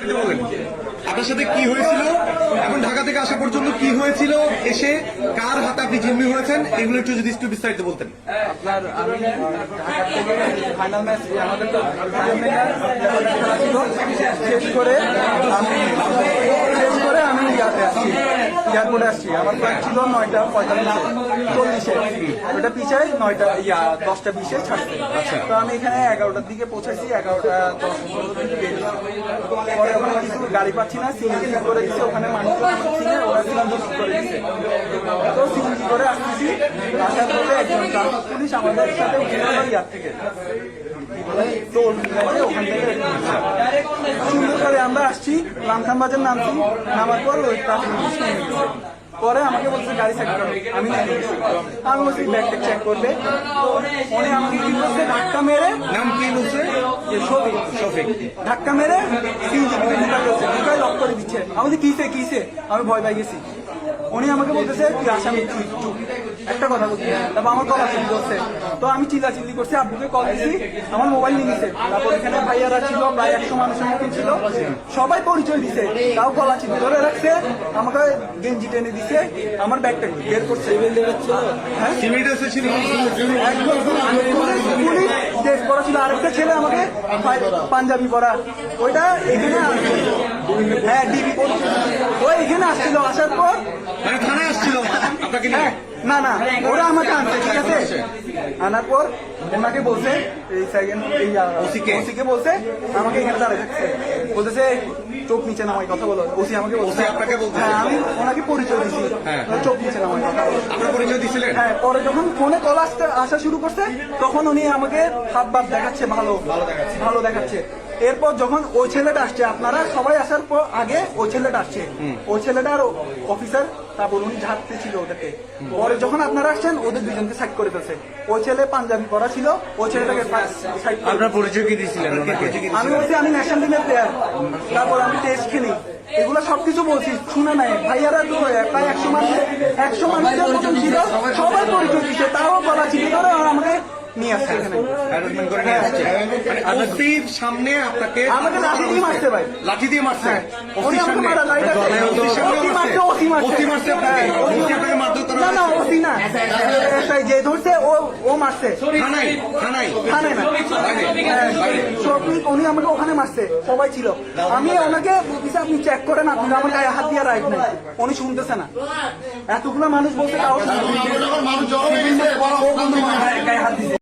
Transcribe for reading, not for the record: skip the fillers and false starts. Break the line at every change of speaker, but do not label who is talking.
বিস্তারিত বলেন আপনার সাথে কি হয়েছিল, এখন ঢাকা থেকে আসা পর্যন্ত কি হয়েছিল, এসে কার হাতে আপনি জিম্মি হয়েছেন, এগুলো একটু বিস্তারিত বলতেন।
আপনার আমি ঢাকা থেকে ফাইনাল ম্যাচ আমাদের তো খেলা ছিল, শেষ করে আমি এয়ারপোর্টে আসছি। আমার ফ্লাইট ছিল 9:45-40, ওটা পিছায় 10:20 ছাড়ছে। তো আমি এখানে 11টার দিকে পৌঁছাইছি, 11:10-15 দিকে বেরিয়েছি। পরে ওখানে কিছু গাড়ি পাচ্ছি না, সিএনজি করে দিচ্ছে, ওখানে মানুষ ছিল, ওরা সিএনজি করে দিচ্ছে। তো সিএনজি করে আসতেছি, আসার পরে একজন ট্রাফিক পুলিশ আমাদের সাথে ইয়ার থেকে টোল ওখান থেকে সুন্দর করে আমরা আসছি, লামখান বাজার নামছি, নামার পর ওই ট্রাফিক পুলিশ পরে আমাকে বলছে গাড়ি চেক করবে, আমি আমি বলছি ব্যাগটা চেক করবে। উনি আমাকে কি করছে, ধাক্কা মেরে,
নাম কি বলছে,
শফিক, ধাক্কা মেরে লক করে দিচ্ছে। আমাদের কিসে আমি ভয় পাই গেছি। উনি আমাকে বলতেছে তুই আসামি, চুপ একটা কথা বলছি, তারপর আমার গলা চিল্লি করছে। তো আমি চিল্লাচিল্লি করছি, আব্বুকে কল দিছি, আমার মোবাইল নিয়ে নিছে। তারপর এখানে ভাইয়ারা ছিল, প্রায় 100 মানুষের মতন ছিল, সবাই পরিচয় দিছে, তাও গলা চিল্লি ধরে রাখছে, আমাকে গেঞ্জি টেনে দিছে, আমার ব্যাগটা বের করছে। পুলিশ ড্রেস পরা ছিল, আরেকটা ছেলে আমাকে পাঞ্জাবি পরা, ওইটা এখানে হ্যাঁ ডিবি ও এখানে আসছিল। আসার পর
থানায় আসছিল আপনাকে নিয়ে?
না ওরা আমাকে আনছে, ঠিক আছে। আনার পর ওনাকে বলছে এই সেকেন্ড ওসিকে বলছে আমাকে এখানে দাঁড়িয়ে থাকছে, বলতেছে চোখ নিচে নামাই কথা বলো। ওসি আমাকে বলছে,
আপনাকে বলছে?
হ্যাঁ, আমি ওনাকে পরিচয় দিচ্ছি, চোখ নিচে নামাই কথা বলো।
আপনার পরিচয় দিচ্ছিলেন?
হ্যাঁ, পরে যখন ফোনে কল আসা শুরু করছে, তখন উনি আমাকে হাত বাদ দেখাচ্ছে, ভালো দেখাচ্ছে। এরপর যখন ওই ছেলেটা আসছে, আপনারা সবাই আসার পর আগে ওই ছেলেটা আসছে, ওই ছেলেটার অফিসার, তারপর উনি ঝাড়তে ছিল ওদেরকে। পরে যখন আপনারা আসছেন, ওদের দুজনকে সাইড করে ফেলছে। ওই ছেলে পাঞ্জাবি পরা ছিল, ওই ছেলেটাকে সাইড।
আপনার পরিচয় কি দিয়েছিলেন?
আমি বলছি আমি ন্যাশনাল টিমের প্লেয়ার, তারপর আমি টেস্ট খেলি, এগুলো সবকিছু বলছি, শুনে নাই। ভাইয়ারা তো প্রায় 100 মানুষের মতন ছিল, সবাই পরিচয় দিচ্ছে, তাও বলা ছিল ধরে আমাকে নিয়ে আসছে এখানে।
সামনে আপনাকে
আমাকে লাঠি দিয়ে মারছে, ভাই
লাঠি দিয়ে মারছে,
যে ধরছে ও মারছে, উনি আমাকে ওখানে মারছে, সবাই ছিল। আমি ওনাকে বলতেছি আপনি চেক করেন, আপনি আমার গায়ে হাত দিয়ে রাইট নাই, উনি শুনতেছে না। এতগুলো মানুষ বলছে, গায়ে হাত দিচ্ছে।